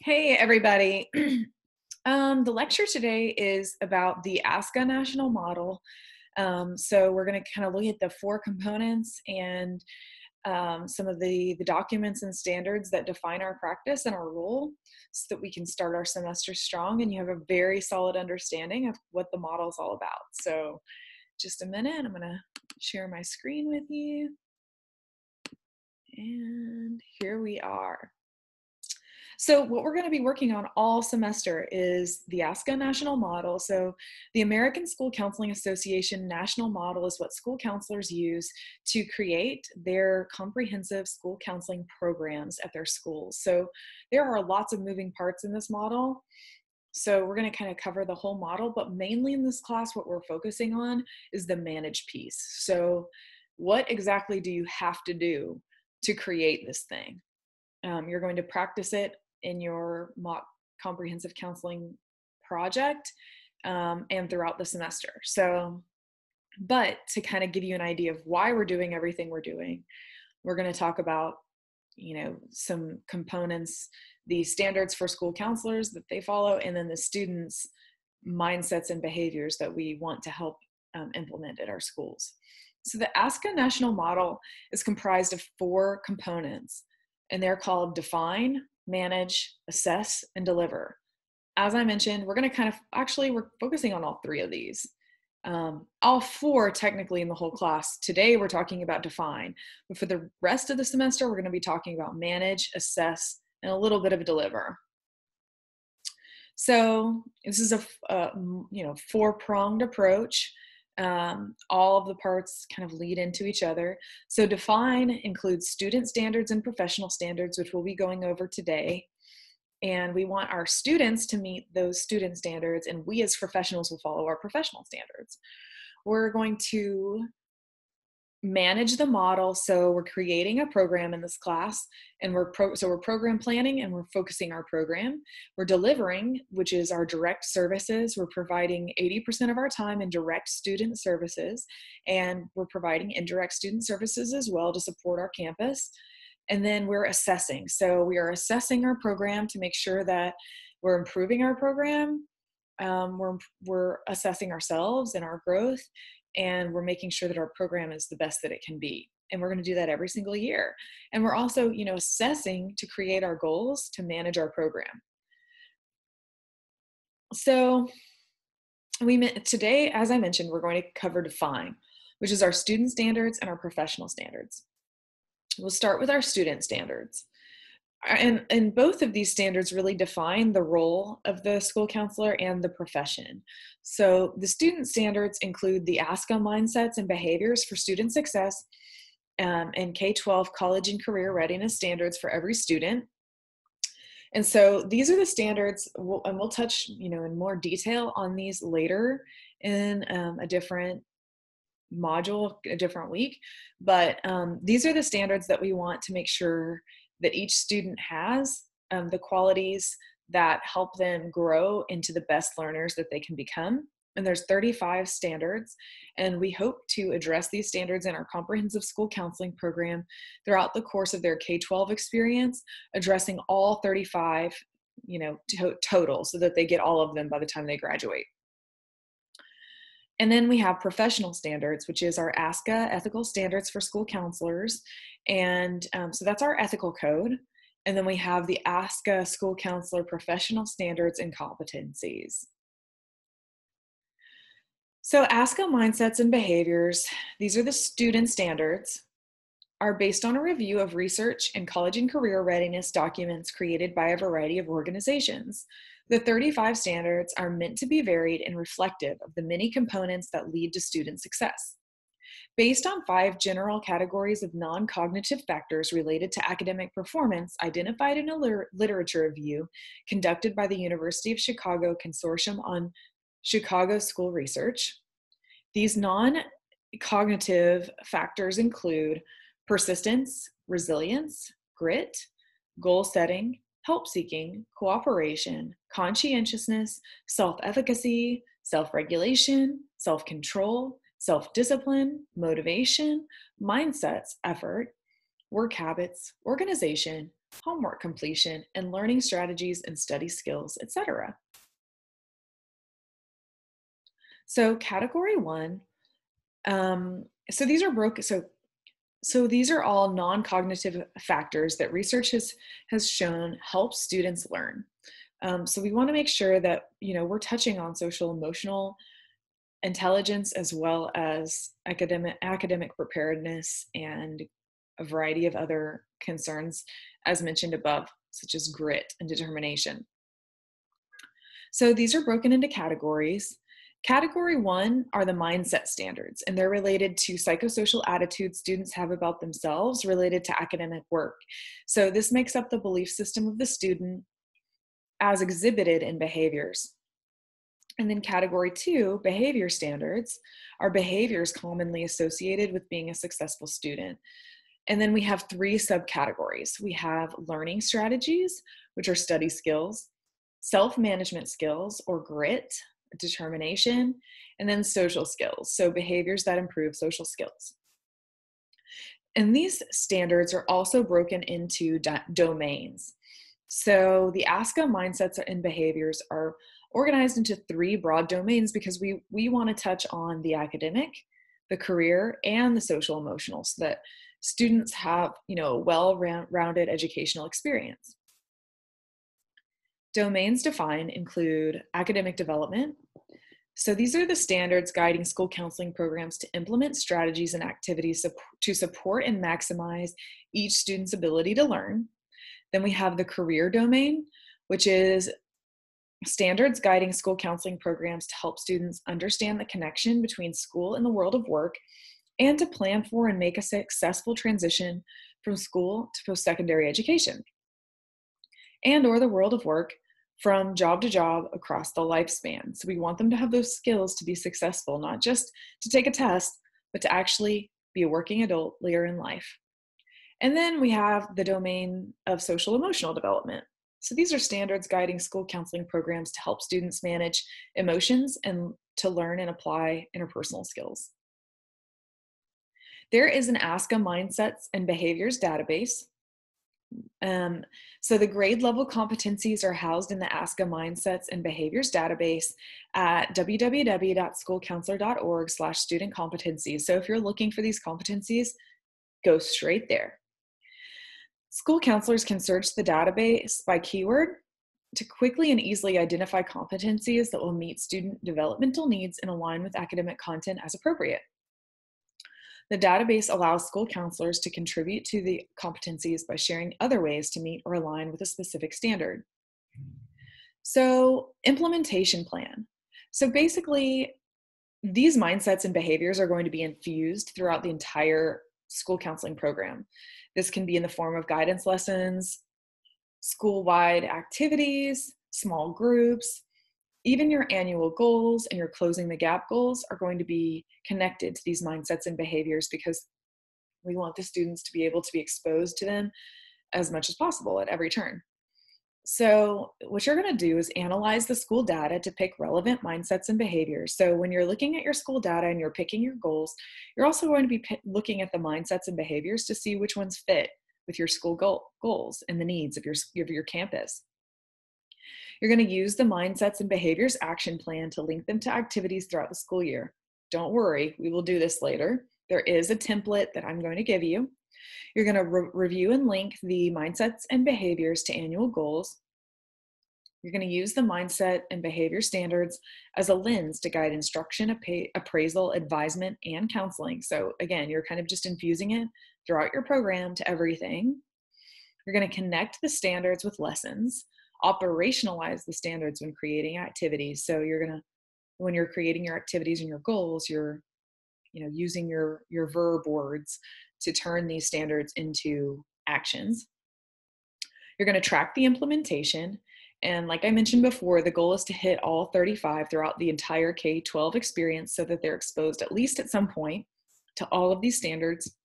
Hey, everybody. The lecture today is about the ASCA national model. So we're going to kind of look at the four components and some of the documents and standards that define our practice and our role so that we can start our semester strong and you have a very solid understanding of what the model is all about. So just a minute, I'm going to share my screen with you. And here we are. So what we're going to be working on all semester is the ASCA national model. So the American School Counseling Association national model is what school counselors use to create their comprehensive school counseling programs at their schools. So there are lots of moving parts in this model. So we're going to kind of cover the whole model, but mainly in this class, what we're focusing on is the manage piece. So what exactly do you have to do to create this thing? You're going to practice it in your mock comprehensive counseling project and throughout the semester. So, but to kind of give you an idea of why we're doing everything we're doing, we're going to talk about, some components, the standards for school counselors that they follow, and then the students' mindsets and behaviors that we want to help implement at our schools. So the ASCA national model is comprised of four components, and they're called define, manage, assess, and deliver. As I mentioned, we're going to we're focusing on all three of these. All four technically in the whole class. Today we're talking about define, but for the rest of the semester, we're going to be talking about manage, assess, and a little bit of deliver. So this is a four-pronged approach. All of the parts kind of lead into each other. So define includes student standards and professional standards, which we'll be going over today. And we want our students to meet those student standards, and we as professionals will follow our professional standards. We're going to manage the model. So we're creating a program in this class, and we're program planning, and we're focusing our program. We're delivering, which is our direct services. We're providing 80% of our time in direct student services, and we're providing indirect student services as well to support our campus. And then we're assessing. So we are assessing our program to make sure that we're improving our program. We're assessing ourselves and our growth, and we're making sure that our program is the best that it can be. And we're going to do that every single year. And we're also, assessing to create our goals to manage our program. So today, as I mentioned, we're going to cover define, which is our student standards and our professional standards. We'll start with our student standards. And both of these standards really define the role of the school counselor and the profession. So the student standards include the ASCA mindsets and behaviors for student success and K-12 college and career readiness standards for every student. And so these are the standards, and we'll touch in more detail on these later in a different module, a different week. But these are the standards that we want to make sure that each student has the qualities that help them grow into the best learners that they can become. And there's 35 standards, and we hope to address these standards in our comprehensive school counseling program throughout the course of their K-12 experience, addressing all 35, total, so that they get all of them by the time they graduate. And then we have professional standards, which is our ASCA ethical standards for school counselors. And so that's our ethical code. And then we have the ASCA school counselor professional standards and competencies. So ASCA mindsets and behaviors, these are the student standards, are based on a review of research and college and career readiness documents created by a variety of organizations. The 35 standards are meant to be varied and reflective of the many components that lead to student success. Based on 5 general categories of non-cognitive factors related to academic performance identified in a literature review conducted by the University of Chicago Consortium on Chicago School Research, these non-cognitive factors include persistence, resilience, grit, goal setting, help seeking, cooperation, conscientiousness, self-efficacy, self-regulation, self-control, self-discipline, motivation, mindsets, effort, work habits, organization, homework completion, and learning strategies and study skills, etc. So category one, so these are broken. So these are all non-cognitive factors that research has shown help students learn. So we want to make sure that we're touching on social emotional intelligence as well as academic preparedness and a variety of other concerns as mentioned above, such as grit and determination. So these are broken into categories. Category one are the mindset standards, and they're related to psychosocial attitudes students have about themselves related to academic work. So this makes up the belief system of the student as exhibited in behaviors. And then category two, behavior standards, are behaviors commonly associated with being a successful student. And then we have three subcategories. We have learning strategies, which are study skills, self-management skills or grit, determination, and then social skills, so behaviors that improve social skills. And these standards are also broken into domains. So the ASCA mindsets and behaviors are organized into three broad domains because we want to touch on the academic, the career, and the social emotional so that students have a well-rounded educational experience. Domains defined include academic development. So these are the standards guiding school counseling programs to implement strategies and activities to support and maximize each student's ability to learn. Then we have the career domain, which is standards guiding school counseling programs to help students understand the connection between school and the world of work and to plan for and make a successful transition from school to post-secondary education and/or the world of work from job to job across the lifespan. So we want them to have those skills to be successful, not just to take a test, but to actually be a working adult later in life. And then we have the domain of social emotional development. So these are standards guiding school counseling programs to help students manage emotions and to learn and apply interpersonal skills. There is an ASCA Mindsets and Behaviors database. So the grade level competencies are housed in the ASCA Mindsets and Behaviors database at www.schoolcounselor.org/student competencies. So if you're looking for these competencies, go straight there. School counselors can search the database by keyword to quickly and easily identify competencies that will meet student developmental needs and align with academic content as appropriate. The database allows school counselors to contribute to the competencies by sharing other ways to meet or align with a specific standard. So, implementation plan. So basically, these mindsets and behaviors are going to be infused throughout the entire school counseling program. This can be in the form of guidance lessons, school-wide activities, small groups. Even your annual goals and your closing the gap goals are going to be connected to these mindsets and behaviors because we want the students to be able to be exposed to them as much as possible at every turn. So what you're going to do is analyze the school data to pick relevant mindsets and behaviors. So when you're looking at your school data and you're picking your goals, you're also going to be looking at the mindsets and behaviors to see which ones fit with your school goals and the needs of your campus. You're going to use the Mindsets and Behaviors Action Plan to link them to activities throughout the school year. Don't worry, we will do this later. There is a template that I'm going to give you. You're going to review and link the Mindsets and Behaviors to annual goals. You're going to use the Mindset and Behavior Standards as a lens to guide instruction, appraisal, advisement, and counseling. So again, you're kind of just infusing it throughout your program to everything. You're going to connect the standards with lessons, operationalize the standards when creating activities. So when you're creating your activities and your goals, you're using your verb words to turn these standards into actions. You're going to track the implementation. And like I mentioned before, the goal is to hit all 35 throughout the entire K-12 experience so that they're exposed at least at some point to all of these standards.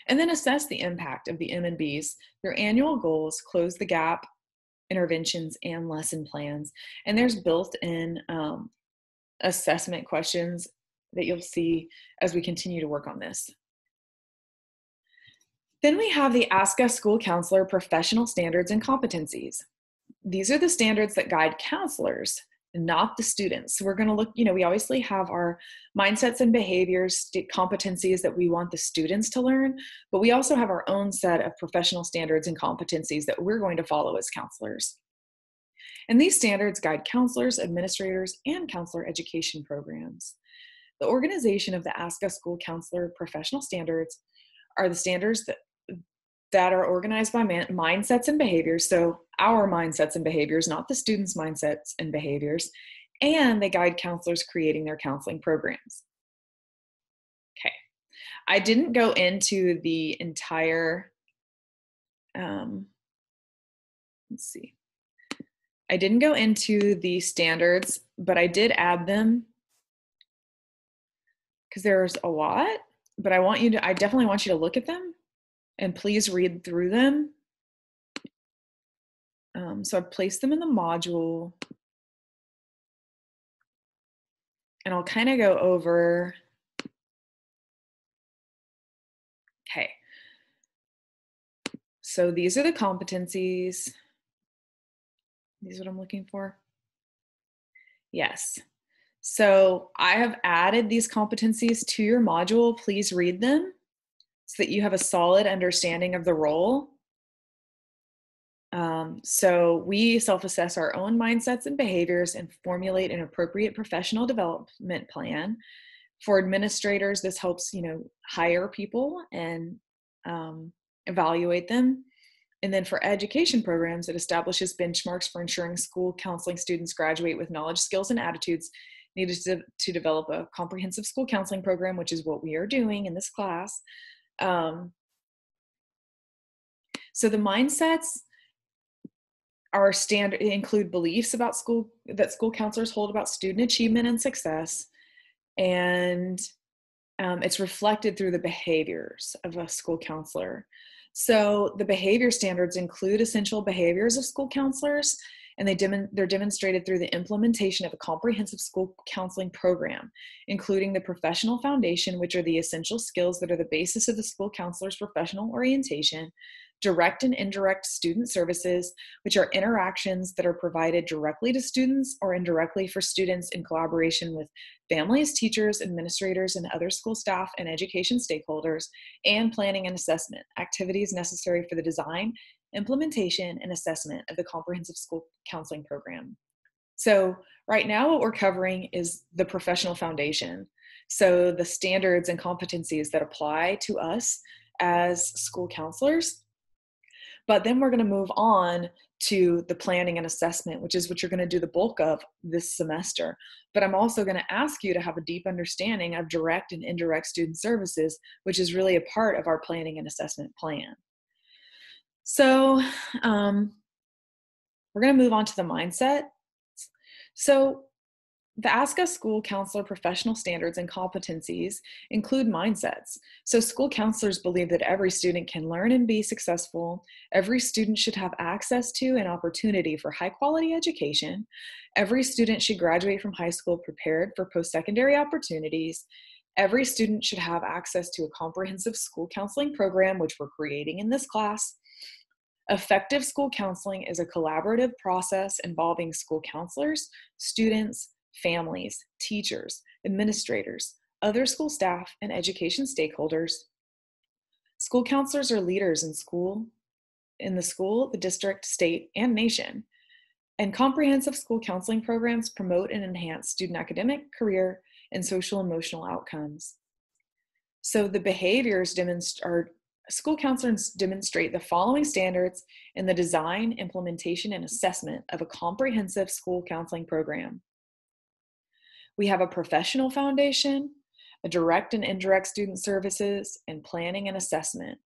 And then assess the impact of the M&Bs. Their annual goals, close the gap, interventions, and lesson plans. And there's built-in assessment questions that you'll see as we continue to work on this. Then we have the ASCA School Counselor Professional Standards and Competencies. These are the standards that guide counselors, not the students. So we're going to look, we obviously have our mindsets and behaviors, competencies that we want the students to learn, but we also have our own set of professional standards and competencies that we're going to follow as counselors. And these standards guide counselors, administrators, and counselor education programs. The organization of the ASCA School Counselor Professional Standards are the standards that are organized by mindsets and behaviors. So our mindsets and behaviors, not the students' mindsets and behaviors, and they guide counselors creating their counseling programs. Okay, I didn't go into the entire, I didn't go into the standards, but I did add them because there's a lot, but I definitely want you to look at them. And please read through them. So I've placed them in the module. And I'll kind of go over, okay. So these are the competencies. These are what I'm looking for. Yes. So I have added these competencies to your module. Please read them so that you have a solid understanding of the role. So we self-assess our own mindsets and behaviors and formulate an appropriate professional development plan. For administrators, this helps, hire people and evaluate them. And then for education programs, it establishes benchmarks for ensuring school counseling students graduate with knowledge, skills, and attitudes needed to develop a comprehensive school counseling program, which is what we are doing in this class. So the mindsets are standard, include beliefs about that school counselors hold about student achievement and success. And it's reflected through the behaviors of a school counselor. So the behavior standards include essential behaviors of school counselors, and they're demonstrated through the implementation of a comprehensive school counseling program, including the professional foundation, which are the essential skills that are the basis of the school counselor's professional orientation, direct and indirect student services, which are interactions that are provided directly to students or indirectly for students in collaboration with families, teachers, administrators, and other school staff and education stakeholders, and planning and assessment, activities necessary for the design, implementation, and assessment of the comprehensive school counseling program. So right now what we're covering is the professional foundation. So the standards and competencies that apply to us as school counselors. But then we're going to move on to the planning and assessment, which is what you're going to do the bulk of this semester. But I'm also going to ask you to have a deep understanding of direct and indirect student services, which is really a part of our planning and assessment plan. So we're going to move on to the mindset. So the ASCA School Counselor Professional Standards and Competencies include mindsets. So school counselors believe that every student can learn and be successful. Every student should have access to and opportunity for high quality education. Every student should graduate from high school prepared for post-secondary opportunities. Every student should have access to a comprehensive school counseling program, which we're creating in this class. Effective school counseling is a collaborative process involving school counselors, students, families, teachers, administrators, other school staff, and education stakeholders. School counselors are leaders in the school, the district, state, and nation. And comprehensive school counseling programs promote and enhance student academic, career, and social emotional outcomes. So the behaviors school counselors demonstrate the following standards in the design, implementation, and assessment of a comprehensive school counseling program. We have a professional foundation, a direct and indirect student services, and planning and assessment.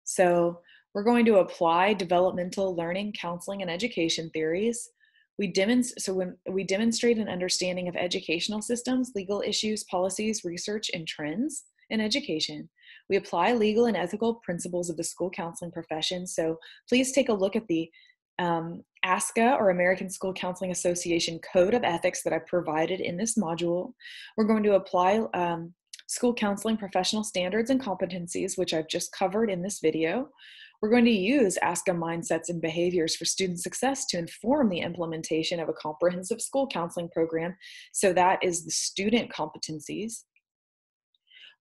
So we're going to apply developmental learning, counseling, and education theories. We demonstrate an understanding of educational systems, legal issues, policies, research, and trends in education. We apply legal and ethical principles of the school counseling profession. So please take a look at the ASCA, or American School Counseling Association Code of Ethics, that I provided in this module. We're going to apply school counseling professional standards and competencies, which I've just covered in this video. We're going to use ASCA mindsets and behaviors for student success to inform the implementation of a comprehensive school counseling program. So that is the student competencies.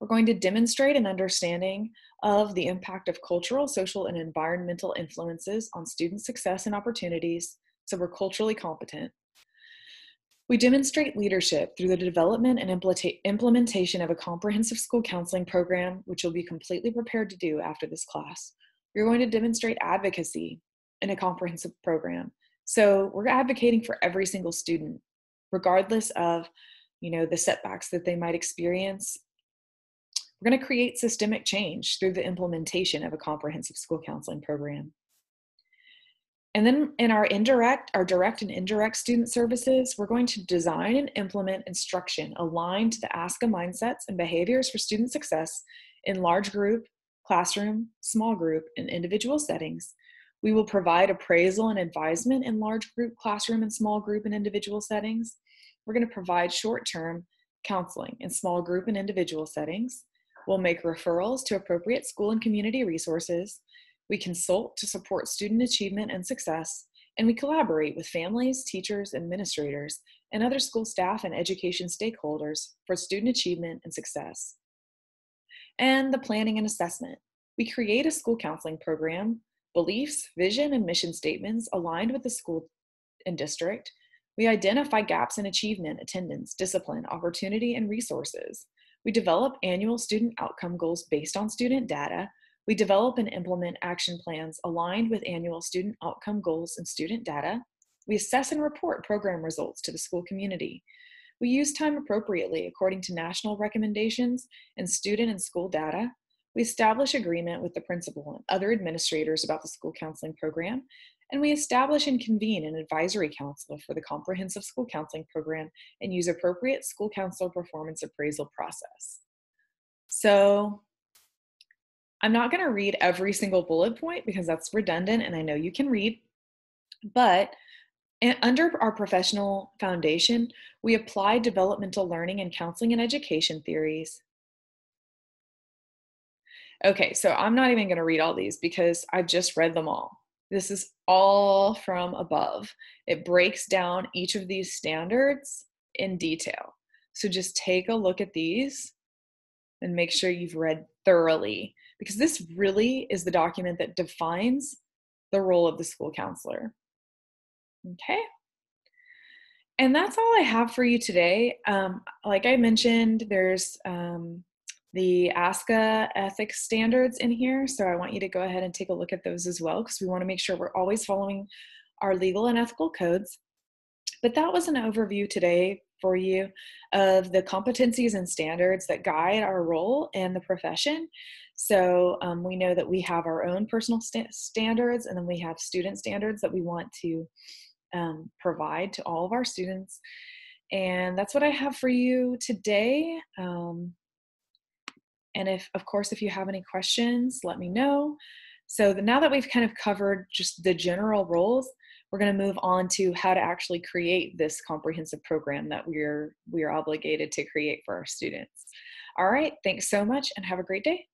We're going to demonstrate an understanding of the impact of cultural, social, and environmental influences on student success and opportunities, so we're culturally competent. We demonstrate leadership through the development and implementation of a comprehensive school counseling program, which you'll be completely prepared to do after this class. We're going to demonstrate advocacy in a comprehensive program. So we're advocating for every single student, regardless of, the setbacks that they might experience. We're going to create systemic change through the implementation of a comprehensive school counseling program. And then in our direct and indirect student services, we're going to design and implement instruction aligned to the ASCA mindsets and behaviors for student success in large group, classroom, small group, and individual settings. We will provide appraisal and advisement in large group, classroom, and small group and individual settings. We're going to provide short-term counseling in small group and individual settings. We'll make referrals to appropriate school and community resources. We consult to support student achievement and success, and we collaborate with families, teachers, administrators, and other school staff and education stakeholders for student achievement and success. And the planning and assessment. We create a school counseling program, beliefs, vision, and mission statements aligned with the school and district. We identify gaps in achievement, attendance, discipline, opportunity, and resources. We develop annual student outcome goals based on student data. We develop and implement action plans aligned with annual student outcome goals and student data. We assess and report program results to the school community. We use time appropriately according to national recommendations and student and school data. We establish agreement with the principal and other administrators about the school counseling program. And we establish and convene an advisory council for the comprehensive school counseling program and use appropriate school counselor performance appraisal process. So I'm not going to read every single bullet point because that's redundant and I know you can read, but under our professional foundation, we apply developmental learning and counseling and education theories. Okay, so I'm not even going to read all these because I've just read them all. This is all from above. It breaks down each of these standards in detail. So just take a look at these and make sure you've read thoroughly, because this really is the document that defines the role of the school counselor. Okay. And that's all I have for you today. Like I mentioned, there's the ASCA ethics standards in here. So I want you to go ahead and take a look at those as well, because we want to make sure we're always following our legal and ethical codes. But that was an overview today for you of the competencies and standards that guide our role in the profession. So we know that we have our own personal standards, and then we have student standards that we want to provide to all of our students. And that's what I have for you today. And of course, if you have any questions, let me know. So now that we've kind of covered just the general roles, we're going to move on to how to actually create this comprehensive program that we are obligated to create for our students. All right, thanks so much and have a great day.